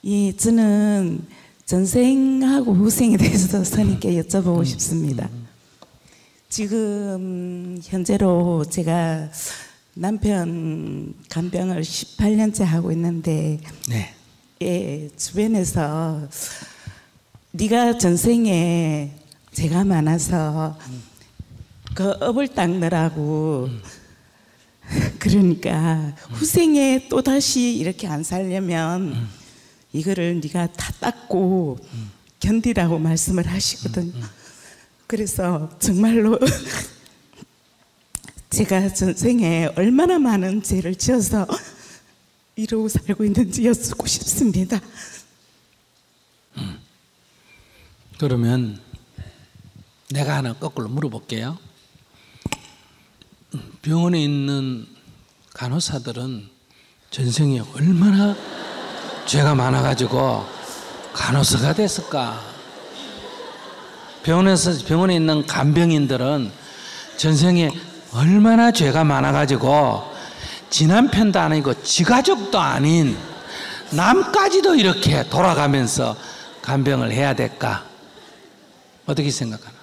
예, 저는 전생하고 후생에 대해서 선생님께 여쭤보고 싶습니다. 지금 현재로 제가 남편 간병을 18년째 하고 있는데 네. 예, 주변에서 네가 전생에 죄가 많아서 그 업을 닦느라고 그러니까 후생에 또다시 이렇게 안 살려면 이거를 네가 다 닦고 견디라고 말씀을 하시거든요. 그래서 정말로 제가 전생에 얼마나 많은 죄를 지어서 이러고 살고 있는지 여쭙고 싶습니다. 그러면 내가 하나 거꾸로 물어볼게요. 병원에 있는 간호사들은 전생에 얼마나 죄가 많아가지고 간호사가 됐을까? 병원에 있는 간병인들은 전생에 얼마나 죄가 많아가지고 지 남편도 아니고 지 가족도 아닌 남까지도 이렇게 돌아가면서 간병을 해야 될까? 어떻게 생각하나?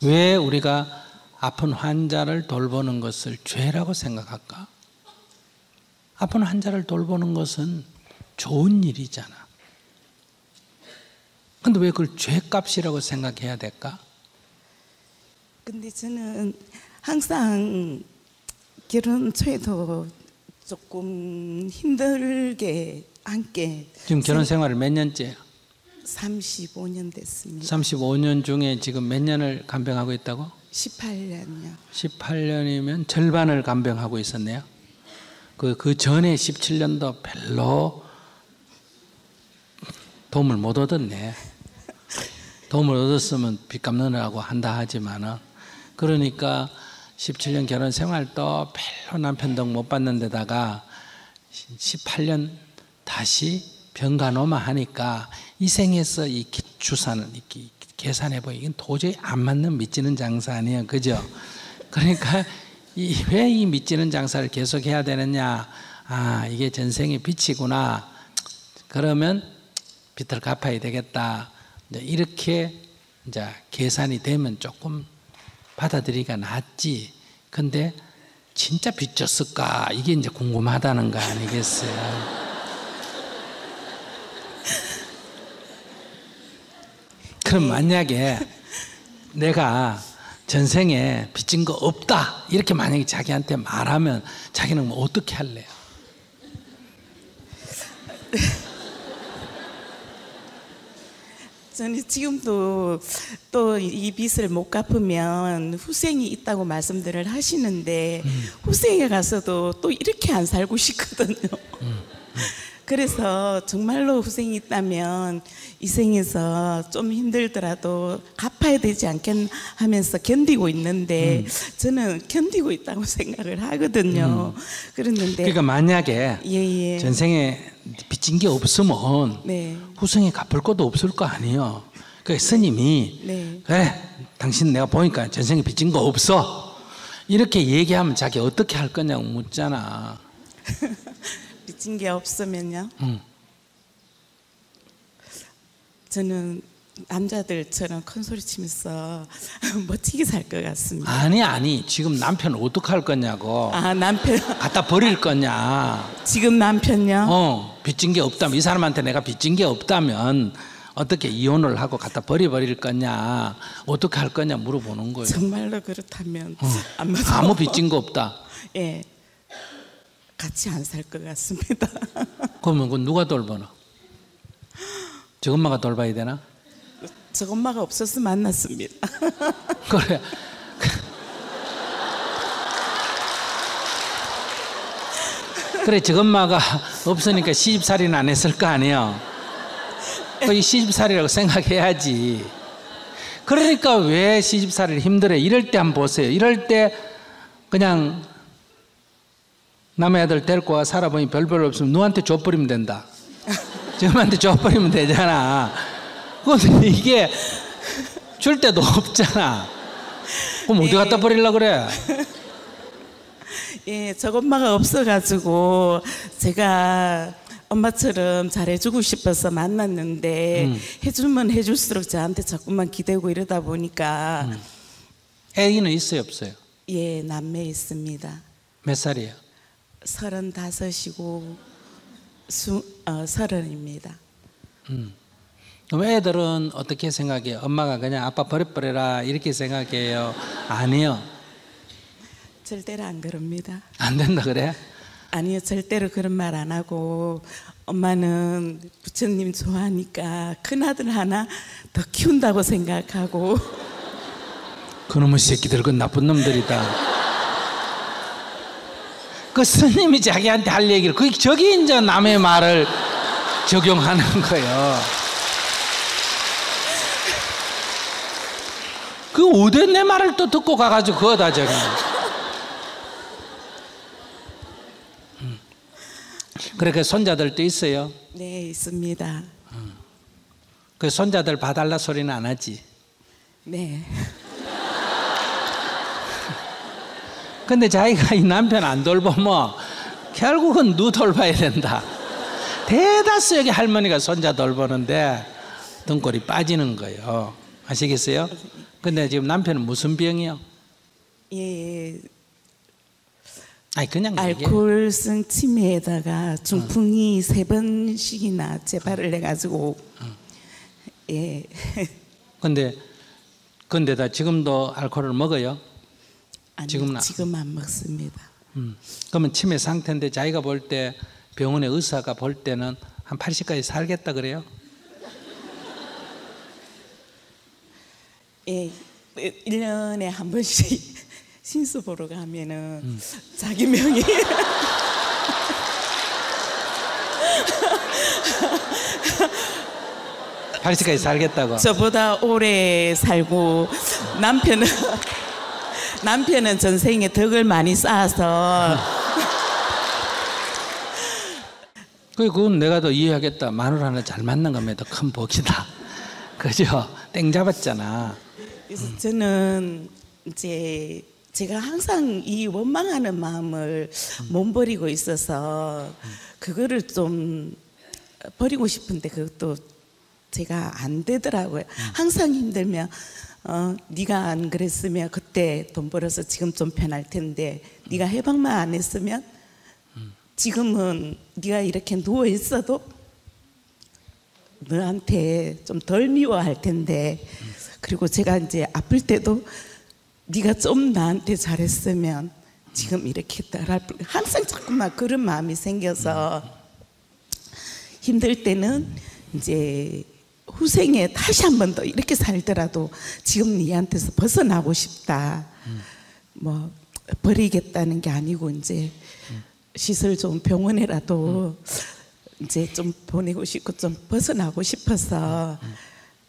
왜 우리가 아픈 환자를 돌보는 것을 죄라고 생각할까? 아픈 환자를 돌보는 것은 좋은 일이잖아. 근데 왜 그걸 죄값이라고 생각해야 될까? 근데 저는 항상 결혼 초에도 조금 힘들게 함께 지금 결혼 생활을 몇 년째야? 35년 됐습니다. 35년 중에 지금 몇 년을 간병하고 있다고? 18년요. 18년이면 절반을 간병하고 있었네요. 그 전에 17년도 별로 도움을 못 얻었네. 도움을 얻었으면 빚 갚느라고 한다 하지만은, 그러니까 17년 결혼 생활도 별로 남편 덕 못 받는 데다가 18년 다시 병간호만 하니까 이 생에서 이 주산을 이렇게 계산해 보니 이건 도저히 안 맞는 미치는 장사 아니에요, 그죠? 그러니까 왜 이 미치는 장사를 계속 해야 되느냐? 아, 이게 전생의 빚이구나. 그러면 빚을 갚아야 되겠다. 이제 이렇게 이제 계산이 되면 조금 받아들이기가 낫지. 근데 진짜 빚졌을까? 이게 이제 궁금하다는 거 아니겠어요? 그럼 만약에 내가 전생에 빚진 거 없다 이렇게 만약에 자기한테 말하면 자기는 뭐 어떻게 할래요? 저는 지금도 또 이 빚을 못 갚으면 후생이 있다고 말씀들을 하시는데 후생에 가서도 또 이렇게 안 살고 싶거든요. 그래서 정말로 후생이 있다면 이 생에서 좀 힘들더라도 갚아야 되지 않겠나 하면서 견디고 있는데 저는 견디고 있다고 생각을 하거든요. 그랬는데 그러니까 만약에 예. 전생에 빚진 게 없으면 네. 후생에 갚을 것도 없을 거 아니에요. 그러니까 스님이 네. 그래 당신 내가 보니까 전생에 빚진 거 없어 이렇게 얘기하면 자기 어떻게 할 거냐고 묻잖아. 빚진 게 없으면요? 저는 남자들처럼 큰 소리 치면서 멋지게 살 것 같습니다. 아니 지금 남편 어떡할 거냐고. 아, 남편 갖다 버릴 거냐. 지금 남편요? 빚진 게 없다면, 이 사람한테 내가 빚진 게 없다면 어떻게 이혼을 하고 갖다 버릴 거냐, 어떻게 할 거냐 물어보는 거예요. 정말로 그렇다면 아무 빚진 거 없다. 예, 같이 안 살 것 같습니다. 그러면 그건 누가 돌보나? 저 엄마가 돌봐야 되나? 저 엄마가 없어서 만났습니다. 그래. 그래, 저 엄마가 없으니까 시집살이는 안 했을 거 아니에요. 이 시집살이라고 생각해야지. 그러니까 왜 시집살이를 힘들어요? 이럴 때 한번 보세요. 이럴 때 그냥 남의 아들 데리고 와 살아보니 별별 없으면 누구한테 줘버리면 된다. 지금한테 줘버리면 되잖아. 근데 이게 줄 데도 없잖아. 그럼 어디 갖다 버리려고 그래? 예, 저엄마가 없어가지고 제가 엄마처럼 잘해주고 싶어서 만났는데 해주면 해줄수록 저한테 자꾸만 기대고 이러다 보니까 애기는 있어요, 없어요? 예, 남매 있습니다. 몇 살이에요? 35이고 30입니다. 그럼 애들은 어떻게 생각해요? 엄마가 그냥 아빠 버려버려라 이렇게 생각해요? 아니요. 절대로 안 그럽니다. 안 된다 그래? 아니요, 절대로 그런 말 안 하고 엄마는 부처님 좋아하니까 큰아들 하나 더 키운다고 생각하고 그놈의 새끼들 그 나쁜 놈들이다. 그 스님이 자기한테 할 얘기를 저기 이제 남의 말을 적용하는 거예요. 그 어디 내 말을 또 듣고 가가지고 그거다 저기. 그렇게 손자들도 있어요? 네, 있습니다. 그 손자들 봐달라 소리는 안 하지? 네. 근데 자기가 이 남편 안 돌보면 결국은 누 돌봐야 된다. 대다수 여기 할머니가 손자 돌보는데 등골이 빠지는 거예요. 아시겠어요? 근데 지금 남편은 무슨 병이요? 예, 아니 그냥 얘기해. 알코올성 치매에다가 중풍이 3번씩이나 재발을 해가지고 예. 근데다 지금도 알코올을 먹어요? 아니, 지금은 지금 안 먹습니다. 그러면 치매 상태인데 자기가 볼 때 병원의 의사가 볼 때는 한 80까지 살겠다 그래요? 예, 1년에 한 번씩 신수 보러 가면은 자기 명의 80까지 살겠다고? 저보다 오래 살고 남편은 전생에 덕을 많이 쌓아서 그건 내가 더 이해하겠다. 마누라 하나 잘 만난 거면 더 큰 복이다. 그죠? 땡 잡았잖아. 그래서 저는 이제 제가 항상 이 원망하는 마음을 못 버리고 있어서 그거를 좀 버리고 싶은데 그것도 제가 안 되더라고요. 항상 힘들면 네가 안 그랬으면 그때 돈 벌어서 지금 좀 편할 텐데 네가 해방만 안 했으면 지금은 네가 이렇게 누워 있어도 너한테 좀 덜 미워할 텐데 그리고 제가 이제 아플 때도 네가 좀 나한테 잘했으면 지금 이렇게 덜 항상 자꾸만 그런 마음이 생겨서 힘들 때는 이제 후생에 다시 한 번 더 이렇게 살더라도 지금 네한테서 벗어나고 싶다. 뭐 버리겠다는 게 아니고 이제 시설 좋은 병원에라도 이제 좀 보내고 싶고 좀 벗어나고 싶어서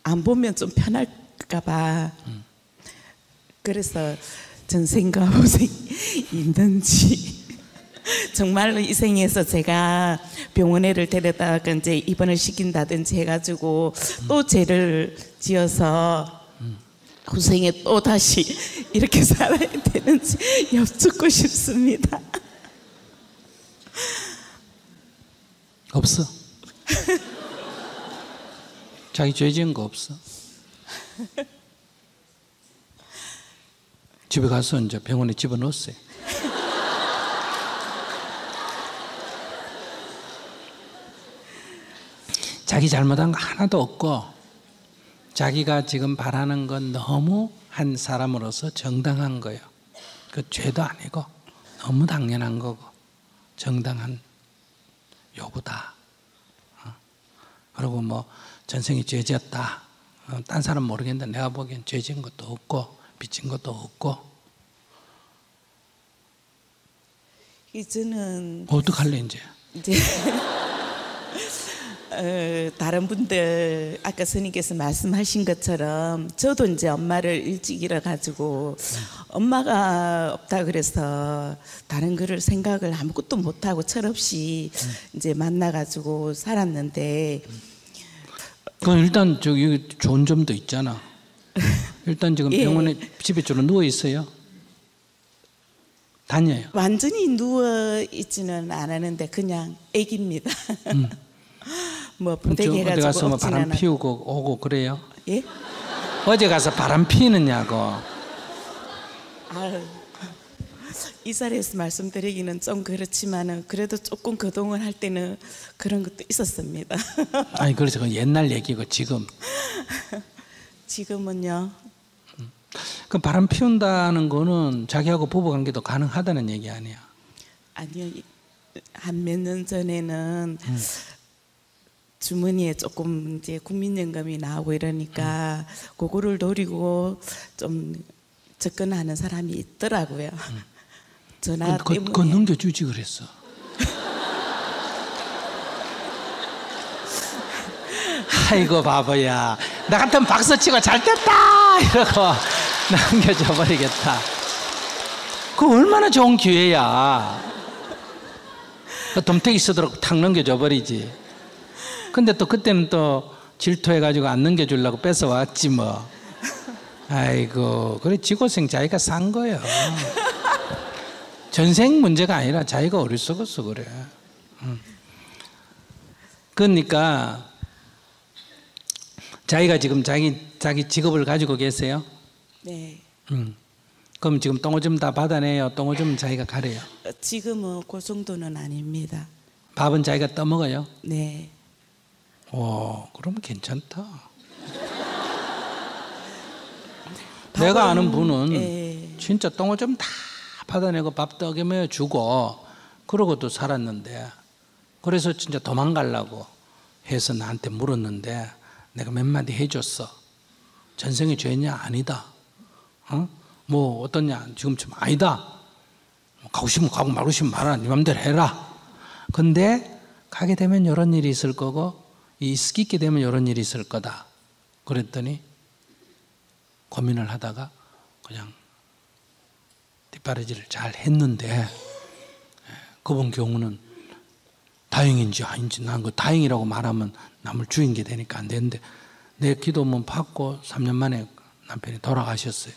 안 보면 좀 편할까봐 그래서 전생과 후생 있는지 정말로 이 생에서 제가 병원에를 데려다가 이제 입원을 시킨다든지 해가지고 또 죄를 지어서 후생에 또 다시 이렇게 살아야 되는지 여쭙고 싶습니다. 없어. 자기 죄 지은 거 없어. 집에 가서 이제 병원에 집어넣었어요. 자기 잘못한 거 하나도 없고 자기가 지금 바라는 건 너무 한 사람으로서 정당한 거예요. 그 죄도 아니고 너무 당연한 거고 정당한 요구다. 그리고 뭐 전생에 죄 지었다. 딴 사람 모르겠는데 내가 보기엔 죄 지은 것도 없고 빚진 것도 없고. 저는 어떡할래 이제? 다른 분들 아까 스님께서 말씀하신 것처럼 저도 이제 엄마를 일찍 잃어가지고 엄마가 없다 그래서 다른 거를 생각을 아무것도 못하고 철없이 이제 만나가지고 살았는데 그건 일단 저기 좋은 점도 있잖아. 일단 지금 예. 병원에 집에 주로 누워 있어요? 다녀요? 완전히 누워 있지는 않았는데 그냥 애기입니다. 뭐 부대기 어디 해가지고 가서 뭐 바람 없지는 피우고 오고 그래요? 예? 어제 가서 바람 피느냐고. 아유, 이 자리에서 말씀드리기는 좀 그렇지만은 그래도 조금 그동안 할 때는 그런 것도 있었습니다. 아니 그래서 그 옛날 얘기고 지금. 지금은요. 그 바람 피운다는 거는 자기하고 부부 관계도 가능하다는 얘기 아니야? 아니요. 한 몇 년 전에는 주머니에 조금 이제 국민연금이 나오고 이러니까 그거를 노리고 좀 접근하는 사람이 있더라고요. 전화 때문에. 그거 넘겨주지 그랬어. 아이고 바보야. 나 같으면 박수 치고 잘 됐다 이러고 넘겨줘 버리겠다. 그거 얼마나 좋은 기회야. 덤태기 쓰도록 탁 넘겨줘 버리지. 근데 또 그때는 또 질투해가지고 안 넘겨주려고 뺏어왔지 뭐. 아이고 그래 지고생 자기가 산 거예요. 전생 문제가 아니라 자기가 어리석어서 그래. 그러니까 자기가 지금 자기 직업을 가지고 계세요? 네. 그럼 지금 똥오줌 다 받아내요? 똥오줌 자기가 가려요? 지금은 그 정도는 아닙니다. 밥은 자기가 떠먹어요? 네. 오, 그럼 괜찮다. 내가 아는 분은 예. 진짜 똥오줌 다 받아내고 밥 떠먹여 주고 그러고도 살았는데, 그래서 진짜 도망가려고 해서 나한테 물었는데 내가 몇 마디 해줬어. 전생에 죄냐? 아니다. 뭐 어떠냐? 지금쯤 아니다. 가고 싶으면 가고 말고 싶으면 말아. 네 맘대로 해라. 근데 가게 되면 이런 일이 있을 거고 있게 되면 이런 일이 있을 거다. 그랬더니 고민을 하다가 그냥 뒷바라지를 잘 했는데, 그분 경우는 다행인지 아닌지 난 그 다행이라고 말하면 남을 죽인 게 되니까 안 되는데, 내 기도문 받고 3년 만에 남편이 돌아가셨어요.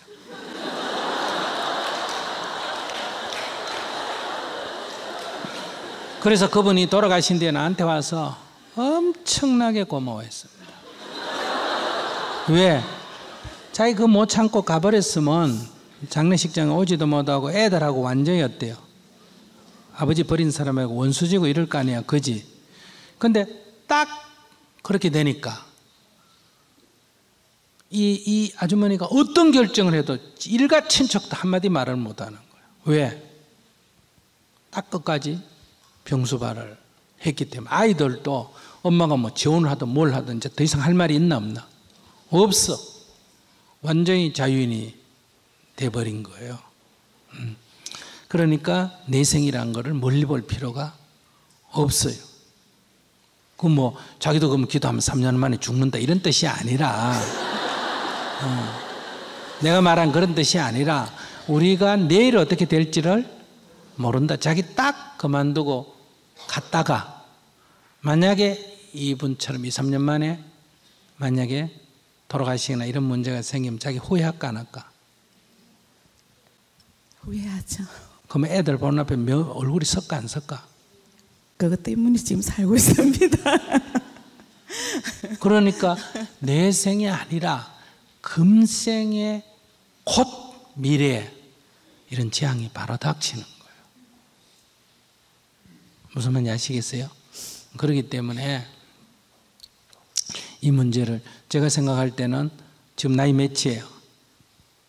그래서 그분이 돌아가신 뒤에 나한테 와서 엄청나게 고마워했습니다. 왜? 자기 그 못 참고 가버렸으면 장례식장에 오지도 못하고 애들하고 완전히 어때요? 아버지 버린 사람하고 원수지고 이럴 거 아니야, 그지? 근데 딱 그렇게 되니까 이 아주머니가 어떤 결정을 해도 일가 친척도 한마디 말을 못하는 거예요. 왜? 딱 끝까지 병수발을 했기 때문에. 아이들도 엄마가 뭐 지원을 하든 뭘 하든 이제 더 이상 할 말이 있나 없나? 없어. 완전히 자유인이 돼버린 거예요. 그러니까 내생이라는 거를 멀리 볼 필요가 없어요. 그 뭐 자기도 그럼 기도하면 3년 만에 죽는다 이런 뜻이 아니라, 내가 말한 그런 뜻이 아니라 우리가 내일 어떻게 될지를 모른다. 자기 딱 그만두고 갔다가 만약에 이분처럼 2, 3년 만에 만약에 돌아가시거나 이런 문제가 생기면 자기 후회할까 안 할까? 후회하죠. 그러면 애들 보는 앞에 얼굴이 설까 안 설까? 그것 때문에 지금 살고 있습니다. 그러니까 내 생이 아니라 금생의 곧 미래에 이런 재앙이 바로 닥치는 거예요. 무슨 말인지 아시겠어요? 그렇기 때문에 이 문제를 제가 생각할 때는 지금 나이 몇이에요?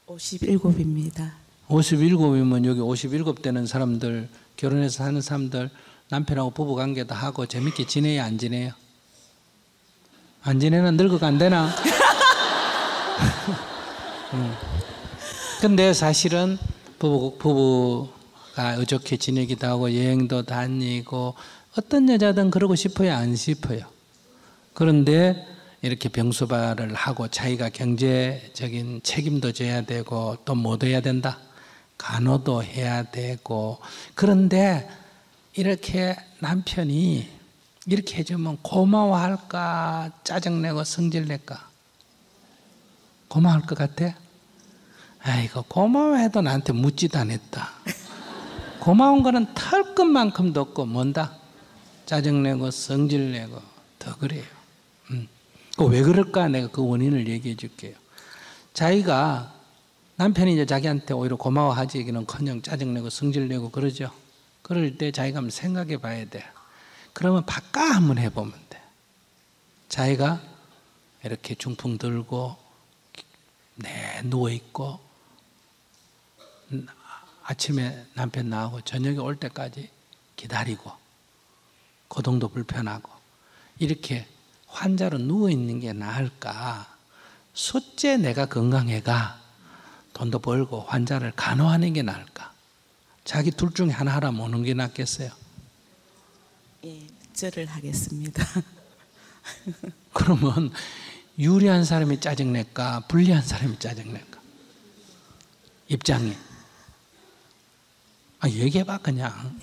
57입니다. 57이면 여기 57 되는 사람들, 결혼해서 사는 사람들 남편하고 부부 관계도 하고 재밌게 지내요, 안 지내요? 안 지내나? 늙어가 안 되나? 근데 사실은 부부가 의좋게 지내기도 하고 여행도 다니고 어떤 여자든 그러고 싶어요, 안 싶어요? 그런데 이렇게 병수발을 하고 자기가 경제적인 책임도 져야 되고 또 뭐도 해야 된다? 간호도 해야 되고. 그런데 이렇게 남편이 이렇게 해주면 고마워할까? 짜증내고 성질낼까? 고마울 것 같아? 아이고 고마워해도 나한테 묻지도 않았다. 고마운 거는 털 것만큼도 없고 뭔다? 짜증내고 성질내고 더 그래요. 왜 그럴까? 내가 그 원인을 얘기해 줄게요. 자기가 남편이 이제 자기한테 오히려 고마워하지 얘기는커녕 짜증내고 성질내고 그러죠. 그럴 때 자기가 한번 생각해 봐야 돼. 그러면 바꿔 한번 해보면 돼. 자기가 이렇게 중풍 들고 누워있고 아침에 남편 나오고 저녁에 올 때까지 기다리고 고동도 불편하고 이렇게 환자로 누워있는 게 나을까? 숫째 내가 건강해가 돈도 벌고 환자를 간호하는 게 나을까? 자기 둘 중에 하나 하라면 어느 게 낫겠어요? 예, 저를 하겠습니다. 그러면 유리한 사람이 짜증낼까? 불리한 사람이 짜증낼까? 입장이. 얘기해봐 그냥.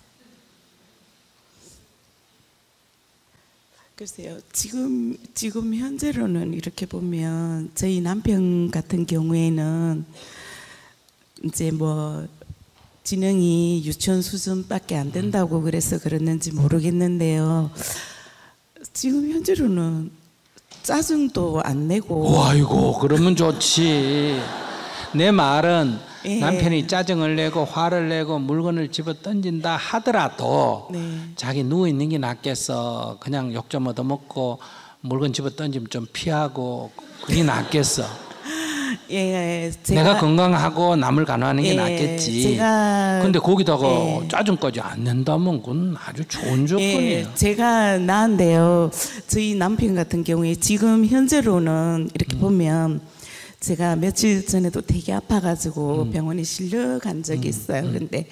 글쎄요. 지금 현재로는 이렇게 보면 저희 남편 같은 경우에는 이제 뭐 지능이 유치원 수준밖에 안 된다고 그래서 그랬는지 모르겠는데요. 지금 현재로는 짜증도 안 내고. 아이고 그러면 좋지. 내 말은 예. 남편이 짜증을 내고 화를 내고 물건을 집어 던진다 하더라도 네. 자기 누워있는 게 낫겠어. 그냥 욕 좀 얻어먹고 물건 집어 던지면 좀 피하고 그게 낫겠어. 예, 내가 건강하고 남을 간호하는 게 예, 낫겠지. 근데 거기다가 짜증까지 안 낸다면 그건 아주 좋은 조건이에요. 제가 나은데요. 저희 남편 같은 경우에 지금 현재로는 이렇게 보면 제가 며칠 전에도 되게 아파가지고 병원에 실려간 적이 있어요. 그런데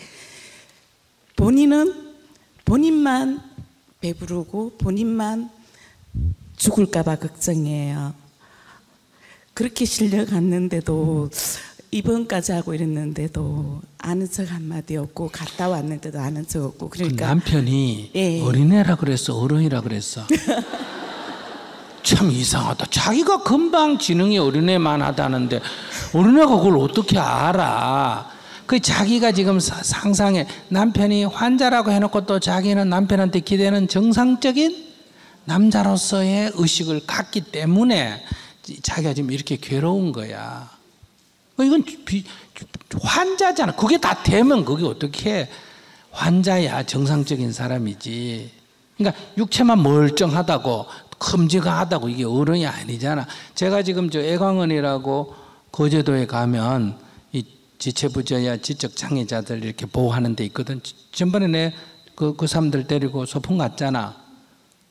본인만 배부르고 본인만 죽을까봐 걱정이에요. 그렇게 실려갔는데도 입원까지 하고 이랬는데도 아는 척 한마디 없고 갔다 왔는데도 아는 척 없고 그러니까 남편이 어린애라 그랬어 어른이라 그랬어? 참 이상하다. 자기가 금방 지능이 어린애만 하다는데 어린애가 그걸 어떻게 알아? 그 자기가 지금 상상해. 남편이 환자라고 해놓고 또 자기는 남편한테 기대는 정상적인 남자로서의 의식을 갖기 때문에 자기가 지금 이렇게 괴로운 거야. 이건 환자잖아. 그게 다 되면 그게 어떻게 환자야. 정상적인 사람이지. 그러니까 육체만 멀쩡하다고 큼직하다고 이게 어른이 아니잖아. 제가 지금 저 애광원이라고 거제도에 가면 이 지체부자야 지적 장애자들 이렇게 보호하는 데 있거든. 전번에 내 그 사람들 데리고 소풍 갔잖아.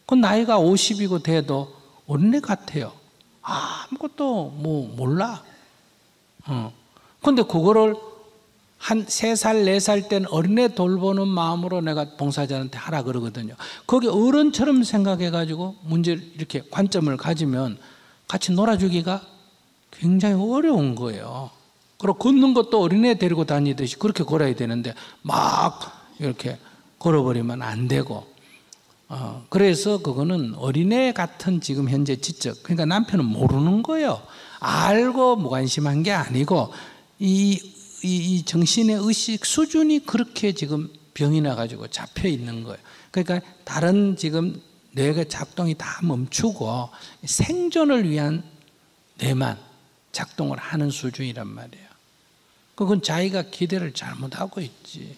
그 나이가 50이고 돼도 어린애 같아요. 아무것도 뭐 몰라. 근데 그거를 한 3살, 4살 땐 어린애 돌보는 마음으로 내가 봉사자한테 하라 그러거든요. 거기 어른처럼 생각해가지고 문제를 이렇게 관점을 가지면 같이 놀아주기가 굉장히 어려운 거예요. 그리고 걷는 것도 어린애 데리고 다니듯이 그렇게 걸어야 되는데 막 이렇게 걸어버리면 안 되고. 그래서 그거는 어린애 같은 지금 현재 지적. 그러니까 남편은 모르는 거예요. 알고 무관심한 게 아니고 이 정신의 의식 수준이 그렇게 지금 병이 나가지고 잡혀 있는 거예요. 그러니까 다른 지금 뇌가 작동이 다 멈추고 생존을 위한 뇌만 작동을 하는 수준이란 말이에요. 그건 자기가 기대를 잘못하고 있지.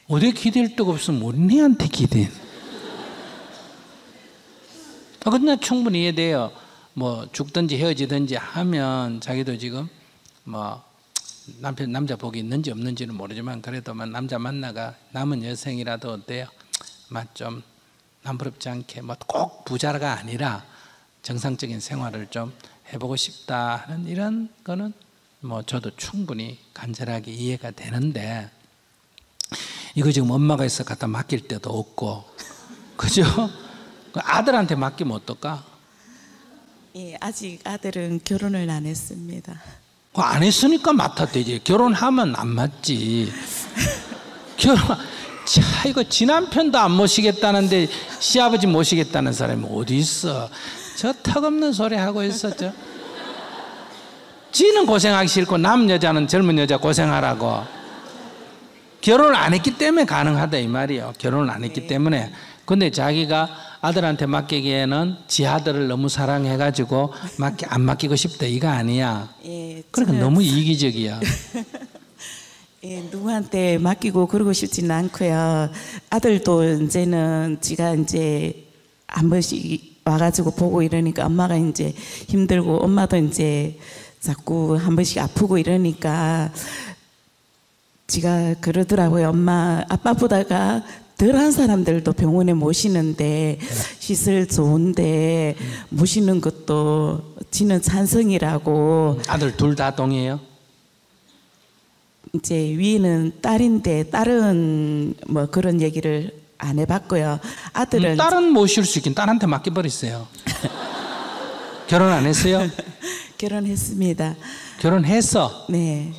어디 기댈 데가 없으면 어린애한테 기대. 근데 충분히 이해돼요. 뭐 죽든지 헤어지든지 하면 자기도 지금 뭐 남자 복이 있는지 없는지는 모르지만 그래도 남자 만나가 남은 여생이라도 어때요? 좀 남부럽지 않게 뭐 꼭 부자가 아니라 정상적인 생활을 좀 해보고 싶다 하는 이런 거는 뭐 저도 충분히 간절하게 이해가 되는데 이거 지금 엄마가 있어 갖다 맡길 데도 없고 그죠? 아들한테 맡기면 어떨까? 예, 아직 아들은 결혼을 안 했습니다. 안 했으니까 맡아도 되지. 결혼하면 안 맞지. 이거 지 남편도 안 모시겠다는데 시아버지 모시겠다는 사람이 어디 있어? 저 턱없는 소리 하고 있었죠. 지는 고생하기 싫고 남 여자는 젊은 여자 고생하라고. 결혼을 안 했기 때문에 가능하다 이 말이에요. 결혼을 안 했기 때문에. 근데 자기가 아들한테 맡기기에는 지 아들을 너무 사랑해가지고 안 맡기고 싶다 이거 아니야. 예, 그러니까 너무 이기적이야. 예, 누구한테 맡기고 그러고 싶지는 않고요. 아들도 이제는 지가 이제 한 번씩 와가지고 보고 이러니까 엄마가 이제 힘들고 엄마도 이제 자꾸 한 번씩 아프고 이러니까 지가 그러더라고요. 엄마, 아빠보다가 덜한 사람들도 병원에 모시는데 시설 좋은데 모시는 것도 지는 찬성이라고. 아들 둘 다 동의해요? 이제 위는 딸인데 딸은 뭐 그런 얘기를 안 해봤고요. 아들은 딸은 모실 수 있긴 딸한테 맡겨버렸어요. 결혼 안 했어요? 결혼했습니다. 결혼했어? 네.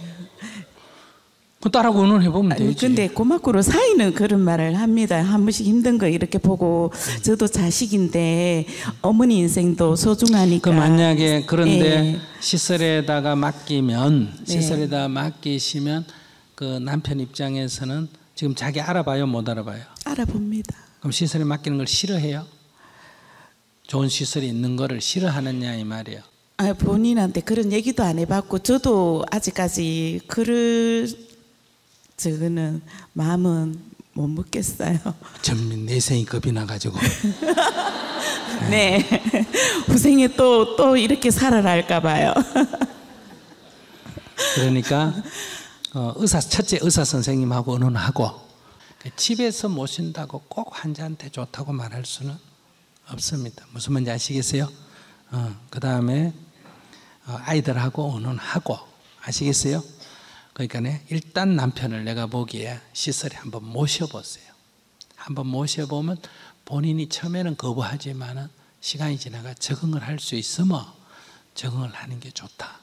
그 딸하고 의논해보면 되지. 근데 고맙고로 사이는 그런 말을 합니다. 한 번씩 힘든 거 이렇게 보고 저도 자식인데 어머니 인생도 소중하니까. 그 만약에 그런데 예. 시설에다가 맡기면 네. 시설에다 맡기시면 그 남편 입장에서는 지금 자기 알아봐요 못 알아봐요? 알아봅니다. 그럼 시설에 맡기는 걸 싫어해요? 좋은 시설이 있는 거를 싫어하느냐 이 말이에요. 아, 본인한테 그런 얘기도 안 해봤고 저도 아직까지 저거는 마음은 못 먹겠어요. 전 내생이 겁이 나가지고. 네. 후생에 또 이렇게 살아날까 봐요. 그러니까 첫째 의사 선생님하고 의논하고 집에서 모신다고 꼭 환자한테 좋다고 말할 수는 없습니다. 무슨 말인지 아시겠어요? 그 다음에 아이들하고 의논하고 아시겠어요? 그러니까 일단 남편을 내가 보기에 시설에 한번 모셔보세요. 한번 모셔보면 본인이 처음에는 거부하지만은 시간이 지나가 적응을 할 수 있으면 적응을 하는 게 좋다.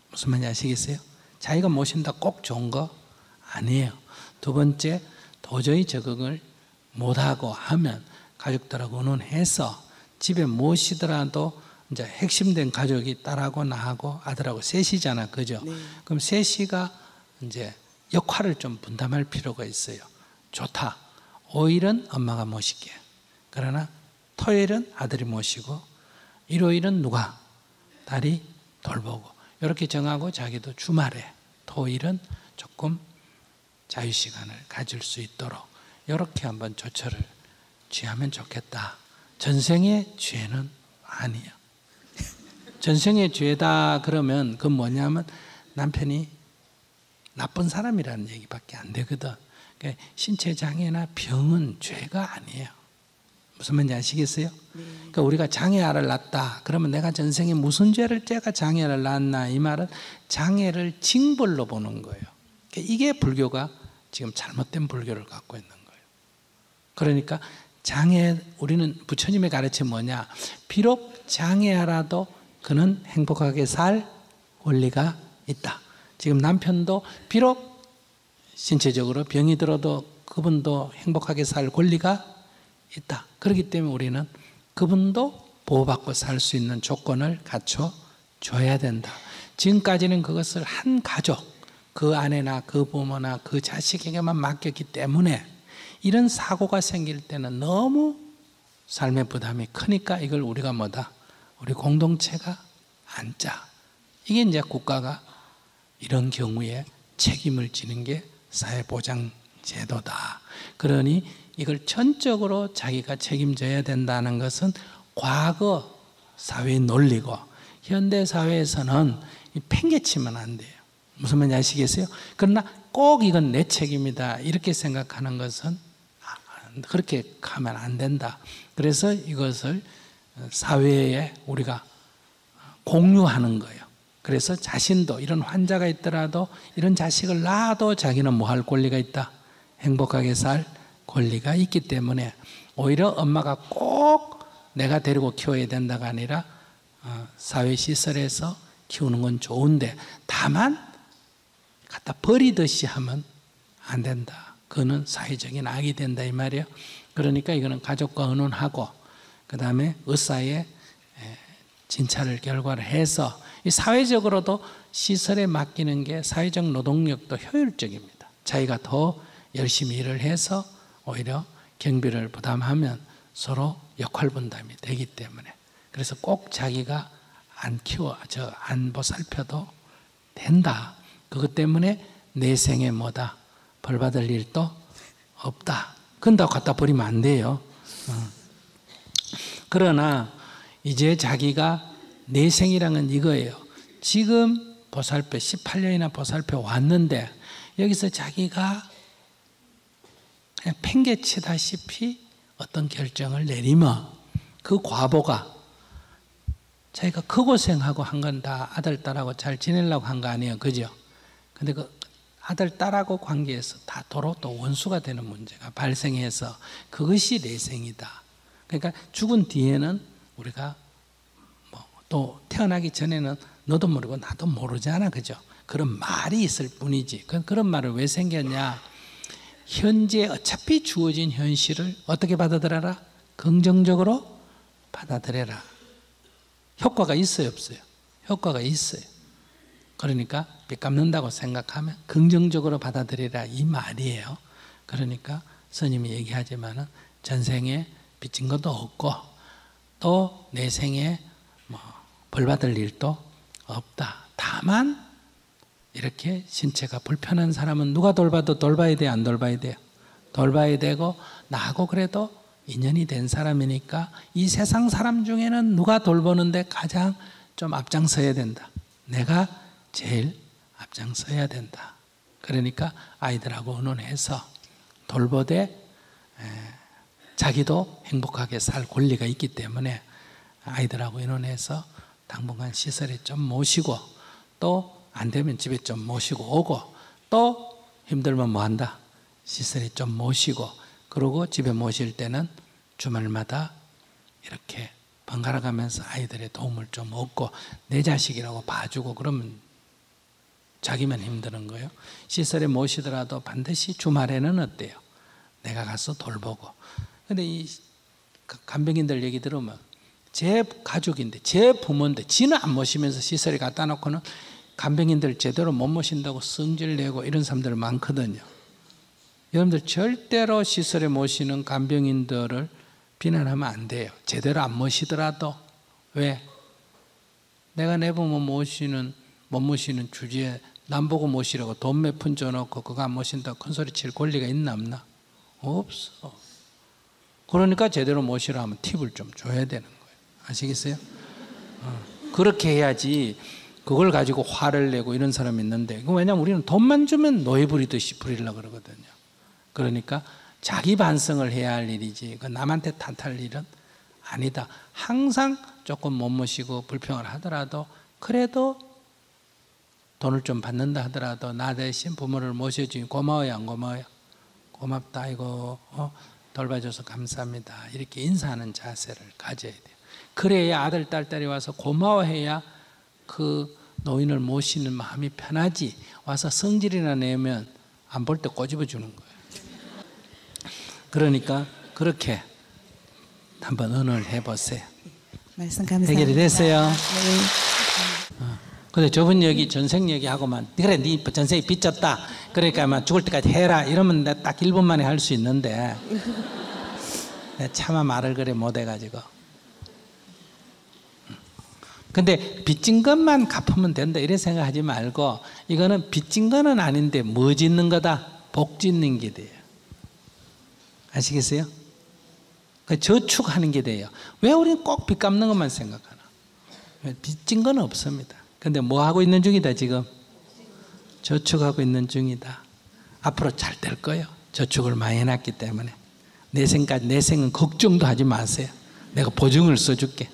무슨 말인지 아시겠어요? 자기가 모신다 꼭 좋은 거 아니에요. 두 번째, 도저히 적응을 못하고 하면 가족들하고 의논해서 집에 모시더라도 이제 핵심된 가족이 딸하고 나하고 아들하고 셋이잖아, 그죠? 네. 그럼 셋이가 이제 역할을 좀 분담할 필요가 있어요. 좋다. 5일은 엄마가 모실게. 그러나 토요일은 아들이 모시고 일요일은 누가? 딸이 돌보고. 이렇게 정하고 자기도 주말에 토요일은 조금 자유시간을 가질 수 있도록 이렇게 한번 조처를 취하면 좋겠다. 전생의 죄는 아니에요. 전생의 죄다 그러면 그건 뭐냐면 남편이 나쁜 사람이라는 얘기밖에 안 되거든. 그러니까 신체 장애나 병은 죄가 아니에요. 무슨 말인지 아시겠어요? 그러니까 우리가 장애아를 낳았다. 그러면 내가 전생에 무슨 죄를 제가 장애아를 낳았나? 이 말은 장애를 징벌로 보는 거예요. 그러니까 이게 불교가 지금 잘못된 불교를 갖고 있는 거예요. 그러니까 우리는 부처님의 가르침이 뭐냐? 비록 장애아라도 그는 행복하게 살 권리가 있다. 지금 남편도 비록 신체적으로 병이 들어도 그분도 행복하게 살 권리가 있다. 그렇기 때문에 우리는 그분도 보호받고 살 수 있는 조건을 갖춰줘야 된다. 지금까지는 그것을 한 가족, 그 아내나 그 부모나 그 자식에게만 맡겼기 때문에 이런 사고가 생길 때는 너무 삶의 부담이 크니까 이걸 우리가 뭐다? 우리 공동체가 안자. 이게 이제 국가가 이런 경우에 책임을 지는 게 사회보장제도다. 그러니 이걸 전적으로 자기가 책임져야 된다는 것은 과거 사회의 논리고 현대 사회에서는 팽개치면 안 돼요. 무슨 말인지 아시겠어요? 그러나 꼭 이건 내 책임이다 이렇게 생각하는 것은 그렇게 하면 안 된다. 그래서 이것을 사회에 우리가 공유하는 거예요. 그래서 자신도 이런 환자가 있더라도 이런 자식을 낳아도 자기는 뭐 할 권리가 있다? 행복하게 살 권리가 있기 때문에 오히려 엄마가 꼭 내가 데리고 키워야 된다가 아니라 사회시설에서 키우는 건 좋은데 다만 갖다 버리듯이 하면 안 된다. 그거는 사회적인 악이 된다 이 말이에요. 그러니까 이거는 가족과 의논하고 그 다음에 의사의 진찰을 결과를 해서 이 사회적으로도 시설에 맡기는 게 사회적 노동력도 효율적입니다. 자기가 더 열심히 일을 해서 오히려 경비를 부담하면 서로 역할 분담이 되기 때문에, 그래서 꼭 자기가 안 보살펴도 된다. 그것 때문에 내 생에 뭐다? 벌 받을 일도 없다. 그런다고 갖다 버리면 안 돼요. 그러나 이제 자기가 내 생이란 이거예요. 지금 보살펴 18년이나 보살펴 왔는데 여기서 자기가 그냥 팽개치다시피 어떤 결정을 내리면 그 과보가 자기가 그 고생하고 한 건 다 아들 딸하고 잘 지내려고 한 거 아니에요, 그죠? 근데 그 아들 딸하고 관계에서 다 도로 또 원수가 되는 문제가 발생해서 그것이 내생이다. 그러니까 죽은 뒤에는 우리가 또 태어나기 전에는 너도 모르고 나도 모르잖아, 그죠? 그런 말이 있을 뿐이지. 그런 말을 왜 생겼냐? 현재 어차피 주어진 현실을 어떻게 받아들여라? 긍정적으로 받아들여라. 효과가 있어요, 없어요? 효과가 있어요. 그러니까 빚 갚는다고 생각하면 긍정적으로 받아들이라 이 말이에요. 그러니까 스님이 얘기하지만은 전생에 빚진 것도 없고 또 내 생에 벌 받을 일도 없다. 다만 이렇게 신체가 불편한 사람은 누가 돌봐도 돌봐야 돼요, 안 돌봐야 돼요? 돌봐야 되고, 나하고 그래도 인연이 된 사람이니까 이 세상 사람 중에는 누가 돌보는데 가장 좀 앞장서야 된다. 내가 제일 앞장서야 된다. 그러니까 아이들하고 의논해서 돌보되 자기도 행복하게 살 권리가 있기 때문에 아이들하고 의논해서 당분간 시설에 좀 모시고, 또 안 되면 집에 좀 모시고 오고, 또 힘들면 뭐 한다? 시설에 좀 모시고, 그러고 집에 모실 때는 주말마다 이렇게 번갈아 가면서 아이들의 도움을 좀 얻고 내 자식이라고 봐주고, 그러면 자기만 힘드는 거예요. 시설에 모시더라도 반드시 주말에는 어때요? 내가 가서 돌보고. 근데 이 간병인들 얘기 들으면 제 가족인데, 제 부모인데 지는 안 모시면서 시설에 갖다 놓고는 간병인들 제대로 못 모신다고 성질 내고 이런 사람들 많거든요. 여러분들 절대로 시설에 모시는 간병인들을 비난하면 안 돼요. 제대로 안 모시더라도. 왜? 내가 내 부모 못 모시는 주제에 남 보고 모시라고 돈 몇 푼 줘놓고 그거 안 모신다고 큰 소리 칠 권리가 있나 없나? 없어. 그러니까 제대로 모시라 하면 팁을 좀 줘야 되는 거예요. 아시겠어요? 그렇게 해야지. 그걸 가지고 화를 내고 이런 사람이 있는데, 왜냐하면 우리는 돈만 주면 노예 부리듯이 부리려고 그러거든요. 그러니까 자기 반성을 해야 할 일이지 그 남한테 탓할 일은 아니다. 항상 조금 못 모시고 불평을 하더라도, 그래도 돈을 좀 받는다 하더라도 나 대신 부모를 모셔주니 고마워요, 안 고마워요? 고맙다, 이거 돌봐줘서 감사합니다. 이렇게 인사하는 자세를 가져야 돼요. 그래야 아들, 딸이 와서 고마워해야 그 노인을 모시는 마음이 편하지. 와서 성질이나 내면 안 볼 때 꼬집어 주는 거예요. 그러니까 그렇게 한번 의논을 해보세요. 말씀 감사합니다. 해결이 됐어요. 네. 근데 저번 얘기, 전생 얘기하고만, 그래, 네 전생에 빚졌다, 그러니까 막 죽을 때까지 해라, 이러면 내가 딱 1분 만에 할 수 있는데 내가 차마 말을 그래 못해가지고. 근데 빚진 것만 갚으면 된다 이래 생각하지 말고, 이거는 빚진 거는 아닌데 뭐 짓는 거다? 복 짓는 게 돼요. 아시겠어요? 저축하는 게 돼요. 왜 우리는 꼭 빚 갚는 것만 생각하나? 빚진 건 없습니다. 근데 뭐 하고 있는 중이다 지금? 저축하고 있는 중이다. 앞으로 잘 될 거예요. 저축을 많이 해놨기 때문에. 내 생은 걱정도 하지 마세요. 내가 보증을 써줄게.